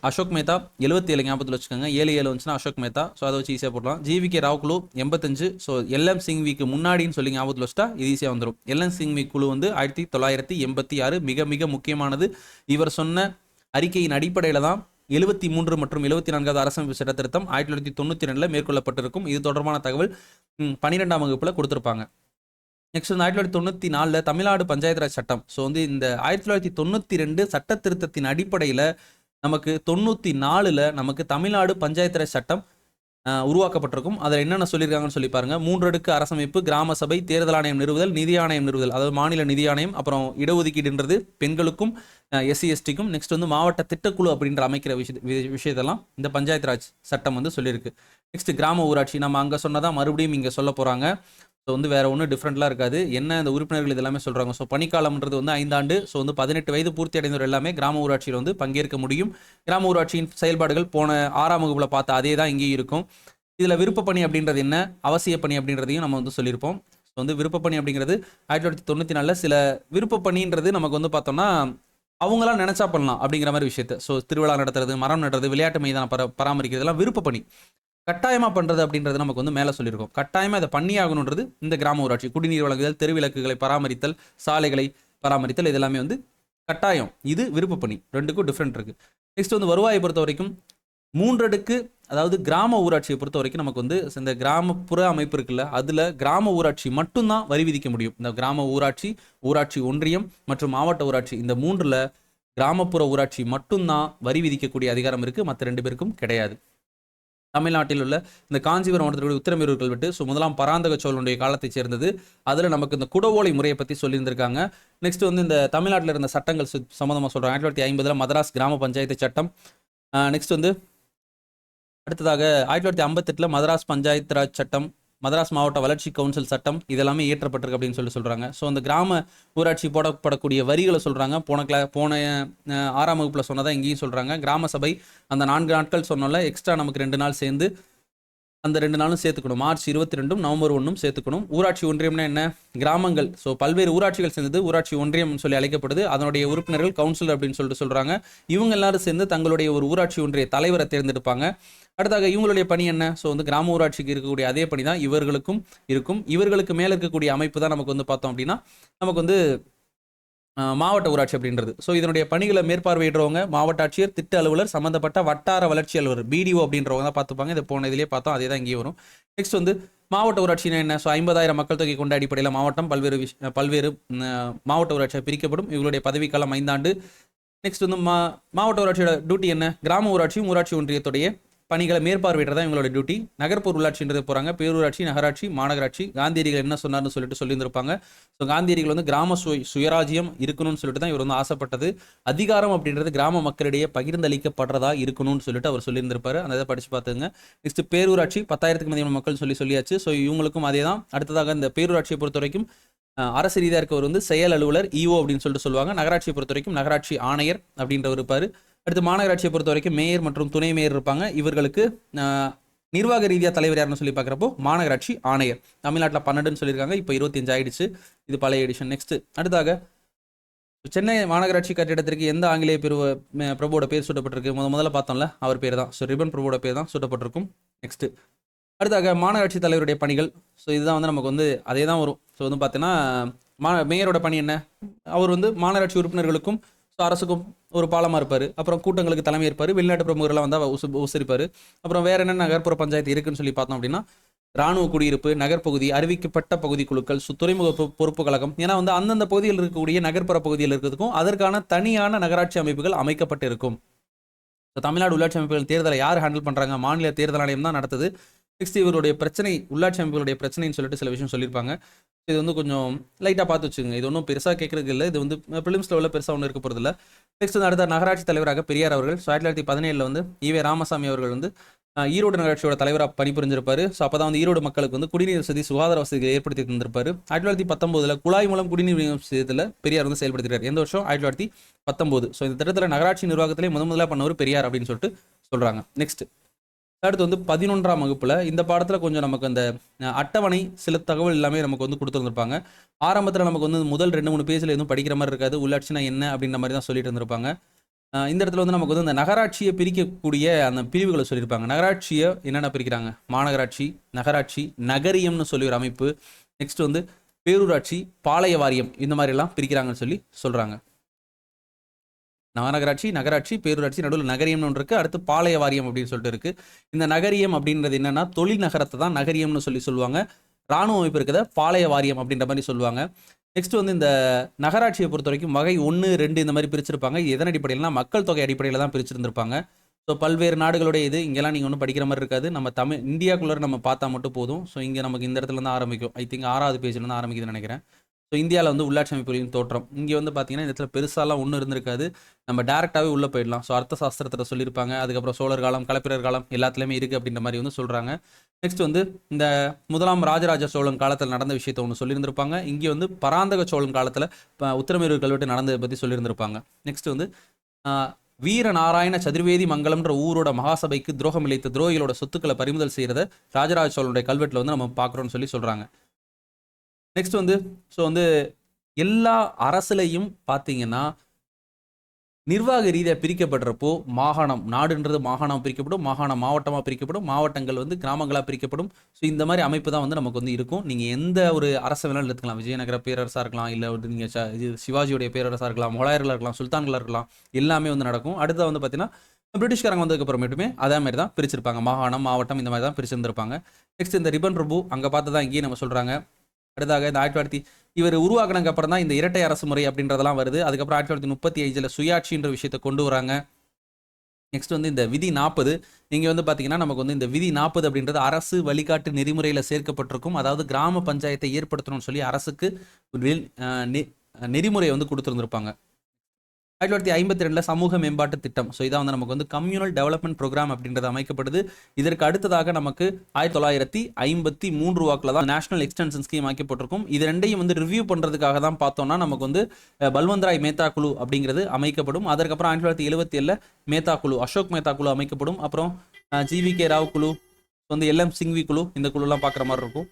அசோக் மேத்தா 77 ஞாபகத்தில் வச்சுக்கோங்க, 77 வந்துச்சுன்னா அசோக் மேத்தா. ஸோ அதை வச்சு ஈஸியாக போடலாம். GVK ராவ் குழு 85. ஸோ LM சிங்விக்கு முன்னாடின்னு சொல்லி ஞாபகத்தில் வச்சுட்டா இது ஈஸியாக வந்துடும். LM சிங்வி குழு வந்து 1986, மிக மிக முக்கியமானது. இவர் சொன்ன அறிக்கையின் அடிப்படையில் தான் 73 மற்றும் 74வது அரசமைப்பு சட்ட திருத்தம் 1992 மேற்கொள்ளப்பட்டிருக்கும். இது தொடர்பான தகவல் 12ஆம் வகுப்பில் கொடுத்துருப்பாங்க. நெக்ஸ்ட் வந்து 1994 தமிழ்நாடு பஞ்சாயத்து ராஜ் சட்டம். ஸோ வந்து இந்த 1992 சட்ட திருத்தத்தின் அடிப்படையில் நமக்கு 94 நமக்கு தமிழ்நாடு பஞ்சாயத்து ராஜ் சட்டம் உருவாக்கப்பட்டிருக்கும். அதில் என்னென்ன சொல்லியிருக்காங்கன்னு சொல்லி பாருங்க. 3 அடுக்கு அரசமைப்பு, கிராம சபை, தேர்தல் ஆணையம் நிறுவுதல், நிதி ஆணையம் நிறுவுதல், அதாவது மாநில நிதி ஆணையம், அப்புறம் இடஒதுக்கீடுன்றது பெண்களுக்கும் SC/STக்கும். நெக்ஸ்ட் வந்து மாவட்ட திட்டக்குழு அப்படின்ற அமைக்கிற விஷயத்தெல்லாம் இந்த பஞ்சாயத்து ராஜ் சட்டம் வந்து சொல்லியிருக்கு. நெக்ஸ்ட் கிராம ஊராட்சி, நம்ம அங்கே சொன்னதான் மறுபடியும் இங்கே சொல்ல போகிறாங்க. ஸோ வந்து வேறு ஒன்றும் டிஃப்ரெண்ட்லாம் இருக்காது. என்ன இந்த உறுப்பினர்கள் இதெல்லாமே சொல்கிறாங்க. ஸோ பணிக்காலம்ன்றது வந்து 5 ஆண்டு. ஸோ வந்து 18 வயது பூர்த்தி அடைந்தவர் எல்லாமே கிராம ஊராட்சியில் வந்து பங்கேற்க முடியும். கிராம ஊராட்சியின் செயல்பாடுகள் போன 6ஆம் வகுப்பில் பார்த்த அதே தான் இங்கேயும் இருக்கும். இதில் விருப்ப பணி அப்படின்றது என்ன, அவசிய பணி அப்படின்றதையும் நம்ம வந்து சொல்லியிருப்போம். ஸோ வந்து விருப்ப பணி அப்படிங்கிறது 1994 சில விருப்ப பணின்றது நமக்கு வந்து பார்த்தோம்னா அவங்களாம் நினச்சா பண்ணலாம் அப்படிங்கிற மாதிரி விஷயத்தை. ஸோ திருவிழா நடத்துறது, மரம் நடுறது, விளையாட்டு மைதானம் பராமரிக்கிறதுலாம் விருப்ப பணி. கட்டாயமாக பண்ணுறது அப்படின்றது நமக்கு வந்து மேலே சொல்லியிருக்கோம். கட்டாயமாக அதை பண்ணி ஆகணுன்றது இந்த கிராம ஊராட்சி. குடிநீர் வழங்குதல், தெருவிளக்குகளை பராமரித்தல், சாலைகளை பராமரித்தல், இது எல்லாமே வந்து கட்டாயம். இது விருப்ப பணி. ரெண்டுக்கும் டிஃப்ரெண்ட் இருக்குது. நெக்ஸ்ட் வந்து வருவாயை பொறுத்த வரைக்கும் 3 அடுக்கு, அதாவது கிராம ஊராட்சியை பொறுத்த வரைக்கும் நமக்கு வந்து இந்த கிராமப்புற அமைப்பு இருக்குல்ல, அதில் கிராம ஊராட்சி மட்டும்தான் வரி விதிக்க முடியும். இந்த கிராம ஊராட்சி, ஊராட்சி ஒன்றியம் மற்றும் மாவட்ட ஊராட்சி, இந்த 3ல் கிராமப்புற ஊராட்சி மட்டும்தான் வரி விதிக்கக்கூடிய அதிகாரம் இருக்குது, மற்ற 2 பேருக்கும் கிடையாது. தமிழ்நாட்டில் உள்ள இந்த காஞ்சிபுரம் மாவட்டத்தில் உத்திரமேரூர் கல்வெட்டு முதலாம் பராந்தக சோழனுடைய காலத்தை சேர்ந்தது. அதில் நமக்கு இந்த குடவோலை முறையை பற்றி சொல்லியிருந்திருக்காங்க. நெக்ஸ்ட் வந்து இந்த தமிழ்நாட்டில் இருந்த சட்டங்கள் சம்மந்தமாக சொல்கிறாங்க. 1950 மதராஸ் கிராம பஞ்சாயத்து சட்டம். நெக்ஸ்ட் வந்து அடுத்ததாக 1958 மதராஸ் பஞ்சாயத்து ராஜ் சட்டம், மதராஸ் மாவட்ட வளர்ச்சி கவுன்சில் சட்டம் இதெல்லாமே இயற்றப்பட்டிருக்கு அப்படின்னு சொல்கிறாங்க. ஸோ அந்த கிராம ஊராட்சி போடப்படக்கூடிய வரிகளை சொல்கிறாங்க. போன 6ஆம் வகுப்பில் சொன்னதான் இங்கேயும் சொல்கிறாங்க. கிராம சபை அந்த 4 நாட்கள் சொன்னோம்ல, எக்ஸ்ட்ரா நமக்கு 2 நாள் சேர்ந்து அந்த 2 நாளும் சேர்த்துக்கணும். மார்ச் 22 நவம்பர் 1 சேர்த்துக்கணும். ஊராட்சி ஒன்றியம்னா என்ன? கிராமங்கள். ஸோ பல்வேறு ஊராட்சிகள் சேர்ந்தது ஊராட்சி ஒன்றியம் சொல்லி அழைக்கப்படுது. அதனுடைய உறுப்பினர்கள் கவுன்சிலர் அப்படின்னு சொல்லிட்டு சொல்கிறாங்க. இவங்க எல்லாரும் சேர்ந்து தங்களுடைய ஒரு ஊராட்சி ஒன்றிய தலைவரை தேர்ந்தெடுப்பாங்க. அடுத்தாக இவங்களுடைய பணி என்ன? ஸோ வந்து கிராம ஊராட்சிக்கு இருக்கக்கூடிய அதே பணி தான் இவர்களுக்கும் இருக்கும். இவர்களுக்கு மேலே இருக்கக்கூடிய அமைப்பு தான் நமக்கு வந்து பார்த்தோம் அப்படின்னா நமக்கு வந்து மாவட்ட ஊராட்சி அப்படின்றது. ஸோ இதனுடைய பணிகளை மேற்பார்வையிடுறவங்க மாவட்ட ஆட்சியர், திட்ட அலுவலர், சம்மந்தப்பட்ட வட்டார வளர்ச்சி அலுவலர் பிடிஓ அப்படின்றவங்க தான் பார்த்துப்பாங்க. இதை போன இதிலே பார்த்தோம், அதே தான் இங்கே வரும். நெக்ஸ்ட் வந்து மாவட்ட ஊராட்சினா என்ன? ஸோ 50,000 மக்கள் தொகை கொண்ட அடிப்படையில் மாவட்டம் பல்வேறு மாவட்ட ஊராட்சியாக பிரிக்கப்படும். இவங்களுடைய பதவிக்காலம் 5 ஆண்டு. நெக்ஸ்ட் வந்து மாவட்ட ஊராட்சியோட டியூட்டி என்ன? கிராம ஊராட்சியும் ஊராட்சி ஒன்றியத்துடைய பணிகளை மேற்பார்வையிட்டதான் இவங்களோட டியூட்டி. நகர்ப்புற உள்ளாட்சின்றது போகிறாங்க. பேரூராட்சி, நகராட்சி, மாநகராட்சி. காந்தியடிகள் என்ன சொன்னார்னு சொல்லியிருந்திருப்பாங்க. ஸோ காந்தியடிகள் வந்து கிராம சுயராஜ்யம் இருக்கணும்னு சொல்லிட்டு தான் இவர் வந்து ஆசைப்பட்டது. அதிகாரம் அப்படின்றது கிராம மக்களிடையே பகிர்ந்தளிக்கப்படுறதா இருக்கணும்னு சொல்லிட்டு அவர் சொல்லியிருந்திருப்பாரு. அந்த இதை படித்து பார்த்துங்க. நெக்ஸ்ட் பேரூராட்சி 10,000க்கும் அதிகமான மக்கள் சொல்லியாச்சு. ஸோ இவங்களுக்கும் அதே தான். அடுத்ததாக இந்த பேரூராட்சியை பொறுத்த வரைக்கும் அரசு ரீதியாக இருக்கவர் வந்து செயல் அலுவலர் இஓ அப்படின்னு சொல்லிட்டு சொல்லுவாங்க. நகராட்சியை பொறுத்த வரைக்கும் நகராட்சி ஆணையர் அப்படின்றவர் இருப்பார். அடுத்து மாநகராட்சியை பொறுத்த வரைக்கும் மேயர் மற்றும் துணை மேயர் இருப்பாங்க. இவர்களுக்கு நிர்வாக ரீதியாக தலைவர் யாருன்னு சொல்லி பார்க்குறப்போ மாநகராட்சி ஆணையர். தமிழ்நாட்டில் 12ன்னு சொல்லியிருக்காங்க, இப்போ 25 ஆயிடுச்சு. இது பழைய எடிஷன். நெக்ஸ்ட் அடுத்தாக சென்னை மாநகராட்சி கட்டிடத்திற்கு எந்த ஆங்கிலேய பிரபுவோட பேர் சூட்டப்பட்டிருக்கு? முதல்ல பார்த்தோம்ல, அவர் பேர் தான். ஸோ ரிப்பன் பிரபுவோட பேர் தான் சூட்டப்பட்டிருக்கும். நெக்ஸ்ட் அடுத்தாக மாநகராட்சி தலைவருடைய பணிகள். ஸோ இதுதான் வந்து நமக்கு வந்து அதே தான் வரும். ஸோ வந்து பார்த்தீங்கன்னா மேயரோட பணி என்ன? அவர் வந்து மாநகராட்சி உறுப்பினர்களுக்கும் ஸோ அரசுக்கும் ஒரு பாலமாக இருப்பார். அப்புறம் கூட்டங்களுக்கு தலைமை ஏற்பார். வெளிநாட்டு பிரமுகர்லாம் வந்தால் உசரிப்பார். அப்புறம் வேறு என்ன நகர்ப்புற பஞ்சாயத்து இருக்குன்னு சொல்லி பார்த்தோம் அப்படின்னா இராணுவ குடியிருப்பு, நகர்ப்பகுதி, அறிவிக்கப்பட்ட பகுதி குழுக்கள், துறைமுக பொறுப்பு கழகம். ஏன்னா வந்து அந்தந்த பகுதியில் இருக்கக்கூடிய நகர்ப்புற பகுதியில் இருக்கிறதுக்கும் அதற்கான தனியான நகராட்சி அமைப்புகள் அமைக்கப்பட்டு இருக்கும். ஸோ தமிழ்நாடு உள்ளாட்சி அமைப்புகள் தேர்தலை யார் ஹேண்டில் பண்ணுறாங்க? மாநில தேர்தல் ஆணையம் தான் நடத்துது. நெக்ஸ்ட் இவருடைய பிரச்சனை, உள்ளாட்சி அமைப்புகளுடைய பிரச்சனைன்னு சொல்லிட்டு சில விஷயம் சொல்லியிருப்பாங்க. இது வந்து கொஞ்சம் லைட்டாக பார்த்து வச்சுக்கோங்க. இது ஒன்றும் பெருசாக கேட்கறதுக்கு இல்லை. இது வந்து பிலிம்ஸ் லெவலில் பெருசாக ஒன்றும் இருக்க போகிறதில்ல. நெக்ஸ்ட் வந்து அடுத்த நகராட்சி தலைவராக பெரியார் அவர்கள் 1917 வந்து ஈவே ராமசாமி அவர்கள் வந்து ஈரோடு நகராட்சியோட தலைவராக பணிபுரிஞ்சிருப்பாரு. ஸோ அப்போ தான் வந்து ஈரோடு மக்களுக்கு வந்து குடிநீர் வசதி, சுகாதார வசதிகளை ஏற்படுத்தி தந்திருப்பாரு. 1919 குழாய் மூலம் குடிநீர் விஷயத்தில் பெரியார் வந்து செயல்படுத்திட்டார். எந்த வருஷம்? 1919. ஸோ இந்த திட்டத்தில் நகராட்சி நிர்வாகத்திலே முதலாக பண்ணவர் பெரியார் அப்படின்னு சொல்லிட்டு சொல்கிறாங்க. நெக்ஸ்ட் அடுத்து வந்து 11ஆம் வகுப்பில் இந்த பாடத்தில் கொஞ்சம் நமக்கு அந்த அட்டவணை சில தகவல் எல்லாமே நமக்கு வந்து கொடுத்துருந்துருப்பாங்க. ஆரம்பத்தில் நமக்கு வந்து முதல் 2-3 பேஜில் எதுவும் படிக்கிற மாதிரி இருக்காது. உள்ளாட்சினா என்ன அப்படின்ற மாதிரி தான் சொல்லிட்டு இருந்திருப்பாங்க. இந்த இடத்துல வந்து நமக்கு வந்து இந்த நகராட்சியை பிரிக்கக்கூடிய அந்த பிரிவுகளை சொல்லியிருப்பாங்க. நகராட்சியை என்னென்ன பிரிக்கிறாங்க? மாநகராட்சி, நகராட்சி, நகரியம்னு சொல்லி ஒரு அமைப்பு. நெக்ஸ்ட் வந்து பேரூராட்சி, பாளைய வாரியம், இந்த மாதிரிலாம் பிரிக்கிறாங்கன்னு சொல்லி சொல்கிறாங்க. மாநகராட்சி, நகராட்சி, பேரூராட்சி, நடுவில் நகரியம்னு ஒன்று இருக்குது. அடுத்து பாளைய வாரியம் அப்படின்னு சொல்லிட்டு இருக்குது. இந்த நகரியம் அப்படின்றது என்னென்னா தொழில் நகரத்தை தான் நகரியம்னு சொல்லுவாங்க. இராணுவ அமைப்பு இருக்கிறத பாளைய வாரியம் அப்படின்ற மாதிரி சொல்லுவாங்க. நெக்ஸ்ட் வந்து இந்த நகராட்சியை பொறுத்த வரைக்கும் வகை 1, 2 இந்த மாதிரி பிரிச்சிருப்பாங்க. இது எதன் அடிப்படையில்னா மக்கள் தொகை அடிப்படையில் தான் பிரிச்சிருந்திருப்பாங்க. ஸோ பல்வேறு நாடுகளுடைய இது இங்கெல்லாம் நீங்கள் ஒன்றும் படிக்கிற மாதிரி இருக்காது. நம்ம இந்தியாக்குள்ளே நம்ம பார்த்தா மட்டும் போதும். ஸோ இங்கே நமக்கு இந்த இடத்துல தான் ஆரம்பிக்கும். ஐ திங்க் 6வது பேஜ்லேருந்து ஆரம்பிக்குதுன்னு நினைக்கிறேன். ஸோ இந்தியாவில் வந்து உள்ளாட்சி அமைப்புகளின் தோற்றம் இங்கே வந்து பார்த்தீங்கன்னா இந்த இடத்துல பெருசாலாம் ஒன்றும் இருந்திருக்காது. நம்ம டேரெக்டாகவே உள்ளே போயிடலாம். ஸோ அர்த்த சாஸ்திரத்தில் சொல்லியிருப்பாங்க. அதுக்கப்புறம் சோழர் காலம், களப்பிரர் காலம் எல்லாத்துலேயுமே இருக்குது அப்படின்ற மாதிரி வந்து சொல்கிறாங்க. நெக்ஸ்ட் வந்து இந்த முதலாம் ராஜராஜ சோழன் காலத்தில் நடந்த விஷயத்தை ஒன்று சொல்லியிருந்திருப்பாங்க. இங்கே வந்து பராந்தக சோழன் காலத்தில் உத்திரமேரூர் கல்வெட்டு நடந்ததை பற்றி சொல்லியிருந்திருப்பாங்க. நெக்ஸ்ட் வந்து வீரநாராயண சதுர்வேதி மங்கலம்ன்ற ஊரோட மகாசபைக்கு துரோகம் இழைத்த துரோகிகளோட சொத்துக்களை பறிமுதல் செய்கிறத ராஜராஜ சோழனுடைய கல்வெட்டில் வந்து நம்ம பார்க்குறோன்னு சொல்லி சொல்கிறாங்க. நெக்ஸ்ட் வந்து ஸோ வந்து எல்லா அரசுலையும் பார்த்தீங்கன்னா நிர்வாக ரீதியாக பிரிக்கப்படுறப்போ மாகாணம், நாடுன்றது மாகாணம் பிரிக்கப்படும், மாகாணம் மாவட்டமாக பிரிக்கப்படும், மாவட்டங்கள் வந்து கிராமங்களாக பிரிக்கப்படும். ஸோ இந்த மாதிரி அமைப்பு தான் வந்து நமக்கு வந்து இருக்கும். நீங்கள் எந்த ஒரு அரசை வேணாலும் எடுத்துக்கலாம். விஜயநகர பேரரசாக இருக்கலாம், இல்லை வந்து நீங்கள் இது சிவாஜியுடைய பேரரசாக இருக்கலாம், முகலாயர்களாக இருக்கலாம், சுல்தான்களாக இருக்கலாம், எல்லாமே வந்து நடக்கும். அடுத்த வந்து பார்த்தீங்கன்னா பிரிட்டிஷ்காரங்க வந்ததுக்கப்புறமேட்டுமே அதே மாதிரி தான் பிரிச்சிருப்பாங்க. மாகாணம், மாவட்டம் இந்த மாதிரி தான் பிரிச்சிருந்திருப்பாங்க. நெக்ஸ்ட் இந்த ரிப்பன் பிரபு அங்கே பார்த்து தான் இங்கேயும் நம்ம சொல்கிறாங்க. அடுத்ததாக இந்த 1900 இவர் உருவாக்குனதுக்கு அப்புறம் தான் இந்த இரட்டை அரசு முறை அப்படின்றதெல்லாம் வருது. அதுக்கப்புறம் 1935 சுயாட்சின்ற விஷயத்தை கொண்டு வராங்க. நெக்ஸ்ட் வந்து இந்த விதி 40 இங்கே வந்து பார்த்தீங்கன்னா நமக்கு வந்து இந்த விதி 40 அப்படின்றது அரசு வழிகாட்டு நெறிமுறையில் சேர்க்கப்பட்டிருக்கும். அதாவது கிராம பஞ்சாயத்தை ஏற்படுத்தணும்னு சொல்லி அரசுக்கு நெறிமுறையை வந்து கொடுத்துருந்துருப்பாங்க. 1952 சமூக மேம்பாட்டு திட்டம். ஸோ இதான் வந்து நமக்கு வந்து கம்யூனல் டெவலப்மெண்ட் ப்ரோக்ராம் அப்படின்றது அமைக்கப்படுது. இதற்கு அடுத்ததாக நமக்கு 1953 வாக்கில் தான் நேஷனல் எக்ஸ்டென்ஷன் ஸ்கீம் ஆக்கப்பட்டிருக்கும். இது ரெண்டையும் வந்து ரிவ்யூ பண்ணுறதுக்காக தான் பார்த்தோம்னா நமக்கு வந்து பல்வந்த்ராய் மேத்தா குழு அப்படிங்கிறது அமைக்கப்படும். அதற்கப்புறம் 1977 மேத்தா குழு, அசோக் மேத்தா குழு அமைக்கப்படும். அப்புறம் GVK ராவ் குழு, வந்து LM சிங்வி குழு, இந்த குழுலாம் பார்க்குற மாதிரி இருக்கும்.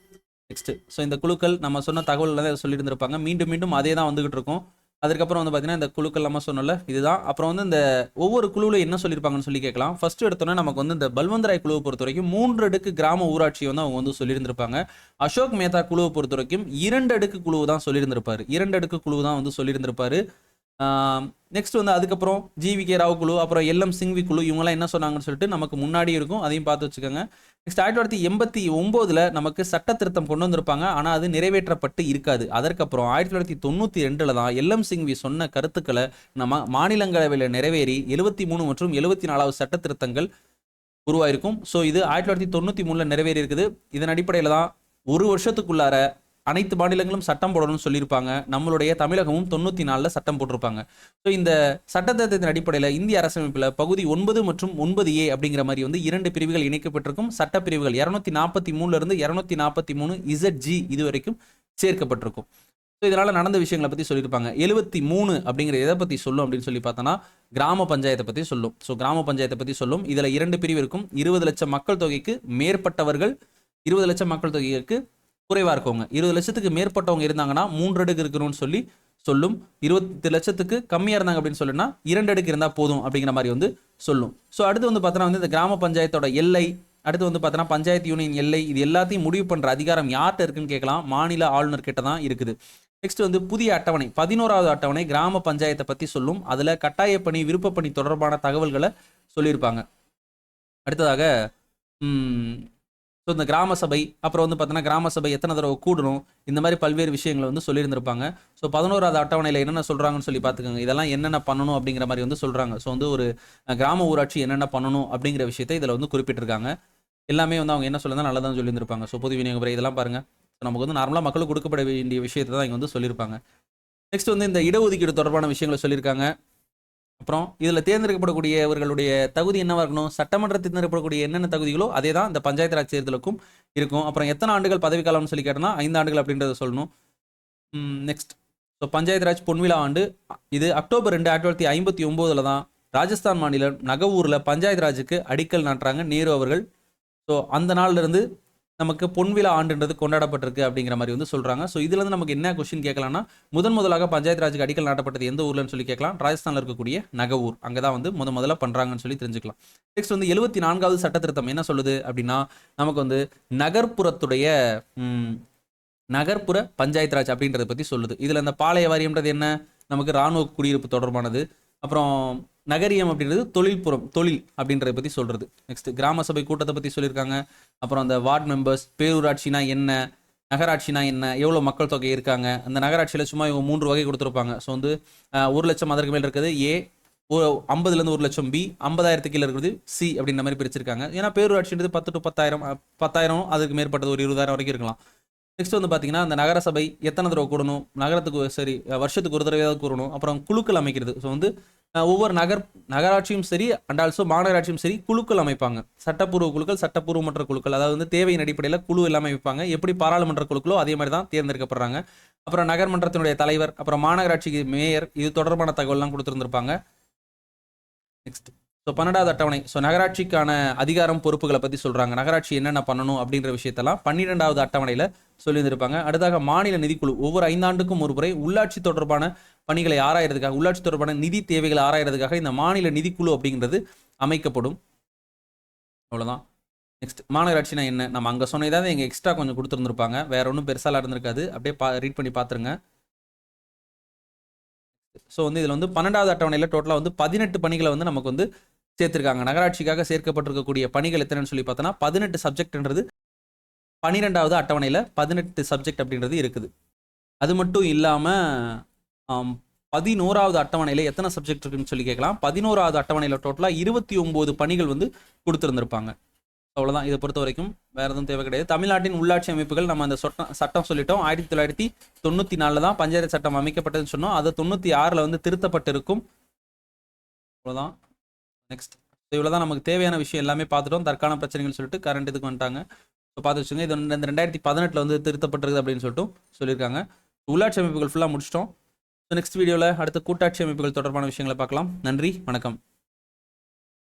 நெக்ஸ்ட் ஸோ இந்த குழுக்கள் நம்ம சொன்ன தகவல் தான் சொல்லியிருந்திருப்பாங்க. மீண்டும் மீண்டும் அதே தான் வந்துகிட்டு இருக்கும். அதுக்கப்புறம் வந்து பார்த்தீங்கன்னா இந்த குழுக்கள் நம்ம சொன்னல இதுதான். அப்புறம் வந்து இந்த ஒவ்வொரு குழுவில் என்ன சொல்லியிருப்பாங்கன்னு சொல்லி கேட்கலாம். ஃபர்ஸ்ட் எடுத்தோன்னே நமக்கு வந்து இந்த பல்வந்த்ராய் குழுவை பொறுத்த வரைக்கும் 3 அடுக்கு கிராம ஊராட்சியை வந்து அவங்க வந்து சொல்லியிருந்திருப்பாங்க. அசோக் மேத்தா குழுவை பொறுத்த வரைக்கும் 2 அடுக்கு குழு தான் சொல்லியிருந்திருப்பாரு. 2 அடுக்கு குழு தான் வந்து சொல்லியிருந்திருப்பாரு. நெக்ஸ்ட் வந்து அதுக்கப்புறம் GVK ராவ் குழு, அப்புறம் LM சிங்வி குழு, இவங்கெல்லாம் என்ன சொன்னாங்கன்னு சொல்லிட்டு நமக்கு முன்னாடி இருக்கும். அதையும் பார்த்து வச்சுக்கோங்க. நெக்ஸ்ட் 1989 நமக்கு சட்ட திருத்தம் கொண்டு வந்திருப்பாங்க. ஆனால் அது நிறைவேற்றப்பட்டு இருக்காது. அதற்கப்புறம் 1992 தான் LM சிங்வி சொன்ன கருத்துக்களை நம்ம மாநிலங்களவையில் நிறைவேறி 73 மற்றும் 74வது சட்ட திருத்தங்கள் உருவாயிருக்கும். ஸோ இது 1993 நிறைவேறி இருக்குது. இதன் அடிப்படையில் தான் ஒரு வருஷத்துக்குள்ளார அனைத்து மாநிலங்களும் சட்டம் போடணும்னு சொல்லியிருப்பாங்க. நம்மளுடைய தமிழகமும் 94 சட்டம் போட்டிருப்பாங்க. ஸோ இந்த சட்டத்திட்டத்தின் அடிப்படையில் இந்திய அரசமைப்பில் பகுதி 9 மற்றும் 9A அப்படிங்கிற மாதிரி வந்து 2 பிரிவுகள் இணைக்கப்பட்டிருக்கும். சட்டப்பிரிவுகள் 243 243 ZG இது வரைக்கும் சேர்க்கப்பட்டிருக்கும். ஸோ இதனால் நடந்த விஷயங்களை பற்றி சொல்லியிருப்பாங்க. 73 அப்படிங்கிற எதை பற்றி சொல்லும் அப்படின்னு சொல்லி பார்த்தோன்னா கிராம பஞ்சாயத்தை பற்றி சொல்லும். ஸோ கிராம பஞ்சாயத்தை பற்றி சொல்லும். இதில் 2 பிரிவு இருக்கும். 20 லட்சம் மக்கள் தொகைக்கு மேற்பட்டவர்கள், 20 லட்சம் மக்கள் தொகைக்கு குறைவாக இருக்கவங்க. 20 லட்சத்துக்கு மேற்பட்டவங்க இருந்தாங்கன்னா 3 அடுக்கு இருக்கணும்னு சொல்லி சொல்லும். 20 லட்சத்துக்கு கம்மியாக இருந்தாங்க அப்படின்னு சொல்லுன்னா 2 அடுக்கு இருந்தால் போதும் அப்படிங்கிற மாதிரி வந்து சொல்லும். ஸோ அடுத்து வந்து பார்த்தோன்னா வந்து இந்த கிராம பஞ்சாயத்தோட எல்லை, அடுத்து வந்து பார்த்தோன்னா பஞ்சாயத்து யூனியன் எல்லை, இது எல்லாத்தையும் முடிவு பண்ணுற அதிகாரம் யார்கிட்ட இருக்குன்னு கேட்கலாம். மாநில ஆளுநர் கிட்ட தான் இருக்குது. நெக்ஸ்ட் வந்து புதிய அட்டவணை 11வது அட்டவணை கிராம பஞ்சாயத்தை பற்றி சொல்லும். அதில் கட்டாயப்பணி, விருப்பப்பணி தொடர்பான தகவல்களை சொல்லியிருப்பாங்க. அடுத்ததாக ஸோ இந்த கிராம சபை, அப்புறம் வந்து பார்த்தீங்கன்னா கிராம சபை எத்தனை தடவை கூடணும், இந்த மாதிரி பல்வேறு விஷயங்களை வந்து சொல்லியிருந்திருப்பாங்க. ஸோ 11வது அட்டவணையில் என்னென்ன சொல்கிறாங்கன்னு சொல்லி பார்த்துக்கோங்க. இதெல்லாம் என்னென்ன பண்ணணும் அப்படிங்கிற மாதிரி வந்து சொல்கிறாங்க. ஸோ வந்து ஒரு கிராம ஊராட்சி என்னென்ன பண்ணணும் அப்படிங்கிற விஷயத்தை இதில் வந்து குறிப்பிட்டிருக்காங்க. எல்லாமே வந்து அவங்க என்ன சொல்லுறதா நல்லதான் சொல்லியிருந்திருப்பாங்க. ஸோ பொது விநியோக முறை இதெல்லாம் பாருங்கள். ஸோ நமக்கு வந்து நார்மலாக மக்களுக்கு கொடுக்கப்பட வேண்டிய விஷயத்தை தான் இங்கே வந்து சொல்லியிருப்பாங்க. நெக்ஸ்ட் வந்து இந்த இடஒதுக்கீடு தொடர்பான விஷயங்களை சொல்லியிருக்காங்க. அப்புறம் இதில் தேர்ந்தெடுக்கப்படக்கூடியவர்களுடைய தகுதி என்னவாக இருக்கணும், சட்டமன்றத்தில் தேர்ந்தெடுக்கப்படக்கூடிய என்னென்ன தகுதிகளோ அதே தான் இந்த பஞ்சாயத்து ராஜ் தேர்தலுக்கும் இருக்கும். அப்புறம் எத்தனை ஆண்டுகள் பதவிக்காலம்னு சொல்லி கேட்டோம்னா 5 ஆண்டுகள் அப்படின்றத சொல்லணும். நெக்ஸ்ட் ஸோ பஞ்சாயத்து ராஜ் பொன்விழா ஆண்டு இது அக்டோபர் 2 1959 தான் ராஜஸ்தான் மாநிலம் நகவூரில் பஞ்சாயத்து ராஜுக்கு அடிக்கல் நாட்டுறாங்க நேரு அவர்கள். ஸோ அந்த நாள்லேருந்து நமக்கு பொன்விழா ஆண்டுன்றது கொண்டாடப்பட்டிருக்கு அப்படிங்கிற மாதிரி வந்து சொல்கிறாங்க. ஸோ இதுலேருந்து நமக்கு என்ன கொஸ்டின் கேட்கலாம்னா, முதலாக பஞ்சாயத்து ராஜுக்கு அடிக்கல் நாட்டப்பட்டது எந்த ஊர்லன்னு சொல்லி கேட்கலாம். ராஜஸ்தானில் இருக்கக்கூடிய நகவூர், அங்கே தான் வந்து முதல்ல பண்ணுறாங்கன்னு சொல்லி தெரிஞ்சுக்கலாம். நெக்ஸ்ட் வந்து 74வது சட்ட திருத்தம் என்ன சொல்லுது அப்படின்னா, நமக்கு வந்து நகர்ப்புற பஞ்சாயத்து ராஜ் அப்படின்றத பற்றி சொல்லுது. இதில் இந்த பாளைய வாரியம்ன்றது என்ன, நமக்கு இராணுவ குடியிருப்பு தொடர்பானது. அப்புறம் நகரியம் அப்படின்றது தொழில் அப்படின்றத பற்றி சொல்கிறது. நெக்ஸ்ட் கிராம சபை கூட்டத்தை பற்றி சொல்லியிருக்காங்க. அப்புறம் அந்த வார்டு மெம்பர்ஸ், பேரூராட்சினா என்ன, நகராட்சினா என்ன, எவ்வளோ மக்கள் தொகை இருக்காங்க, அந்த நகராட்சியில் சும்மா இவங்க 3 வகை கொடுத்துருப்பாங்க. ஸோ வந்து 1 லட்சம் அதற்கு மேல் இருக்குது A, 50லேருந்து 1 லட்சம் B, 50,000 கீழே இருக்கிறது C அப்படின்ற மாதிரி பிரிச்சிருக்காங்க. ஏன்னா பேரூராட்சின்றது 10 to 10,000 அதுக்கு மேற்பட்டது ஒரு 20,000 வரைக்கும் இருக்கலாம். நெக்ஸ்ட் வந்து பார்த்தீங்கன்னா அந்த நகரசபை எத்தனை தடவை கூடணும், நகரத்துக்கு சரி வருஷத்துக்கு ஒரு தடவையாவது கூடணும். அப்புறம் குழுக்கள் அமைக்கிறது. ஸோ வந்து ஒவ்வொரு நகராட்சியும் சரி அண்ட் ஆல்சோ மாநகராட்சியும் சரி குழுக்கள் அமைப்பாங்க. சட்டப்பூர்வ குழுக்கள், சட்டப்பூர்வமற்ற குழுக்கள், அதாவது வந்து தேவையின் அடிப்படையில் குழு எல்லாமே அமைப்பாங்க. எப்படி பாராளுமன்ற குழுக்களோ அதே மாதிரி தான் தேர்ந்தெடுக்கப்படுறாங்க. அப்புறம் நகர்மன்றத்தினுடைய தலைவர், அப்புறம் மாநகராட்சிக்கு மேயர், இது தொடர்பான தகவல்லாம் கொடுத்துருந்துருப்பாங்க. நெக்ஸ்ட் ஸோ 12வது அட்டவணை. ஸோ நகராட்சிக்கான அதிகாரம் பொறுப்புகளை பற்றி சொல்கிறாங்க. நகராட்சி என்னென்ன பண்ணணும் அப்படின்ற விஷயத்தெல்லாம் 12வது அட்டவணையில் சொல்லியிருந்திருப்பாங்க. அடுத்தாக மாநில நிதிக்குழு ஒவ்வொரு 5 ஆண்டுக்கும் ஒரு முறை உள்ளாட்சி தொடர்பான பணிகளை ஆராயறதுக்காக, உள்ளாட்சி தொடர்பான நிதி தேவைகளை ஆராயறதுக்காக இந்த மாநில நிதிக்குழு அப்படிங்கிறது அமைக்கப்படும். அவ்வளோதான். நெக்ஸ்ட் மாநகராட்சினா என்ன, நம்ம அங்கே சொன்னதாக எங்கள் எக்ஸ்ட்ரா கொஞ்சம் கொடுத்துருந்துருப்பாங்க, வேற ஒன்றும் பெருசாலாம் இருந்திருக்காது. அப்படியே ரீட் பண்ணி பார்த்துருங்க. ஸோ வந்து இதில் வந்து 12வது அட்டவணையில் டோட்டலாக வந்து 18 பணிகளை வந்து நமக்கு வந்து சேர்த்திருக்காங்க. நகராட்சிக்காக சேர்க்கப்பட்டிருக்கக்கூடிய பணிகள் எத்தனைன்னு சொல்லி பார்த்தோன்னா 18 சப்ஜெக்ட்ன்றது 12வது அட்டவணையில் 18 சப்ஜெக்ட் அப்படின்றது இருக்குது. அது மட்டும் இல்லாமல் 11வது அட்டவணையில் எத்தனை சப்ஜெக்ட் இருக்குன்னு சொல்லி கேட்கலாம். 11வது அட்டவணையில் டோட்டலாக 29 பணிகள் வந்து கொடுத்துருந்துருப்பாங்க. அவ்வளோதான். இதை பொறுத்த வரைக்கும் வேறு எதுவும் தேவை கிடையாது. தமிழ்நாட்டின் உள்ளாட்சி அமைப்புகள் நம்ம அந்த சட்டம் சொல்லிட்டோம். 1994 தான் பஞ்சாயத்து சட்டம் அமைக்கப்பட்டதுன்னு சொன்னோம். அது 96 வந்து திருத்தப்பட்டிருக்கும். அவ்வளோதான். நெக்ஸ்ட் இவ்வளோ தான் நமக்கு தேவையான விஷயம் எல்லாமே பார்த்துட்டோம். தற்கால பிரச்சனைகள் சொல்லிட்டு கரண்ட் இதுக்கு வந்துட்டாங்க. ஸோ பார்த்து வச்சுங்க. இது 2018 வந்து திருத்தப்பட்டிருக்குது அப்படின்னு சொல்லிட்டு சொல்லியிருக்காங்க. உள்ளாட்சி அமைப்புகள் ஃபுல்லாக முடிச்சிட்டோம். ஸோ நெக்ஸ்ட் வீடியோவில் அடுத்த கூட்டாட்சி அமைப்புகள் தொடர்பான விஷயங்களை பார்க்கலாம். நன்றி, வணக்கம்.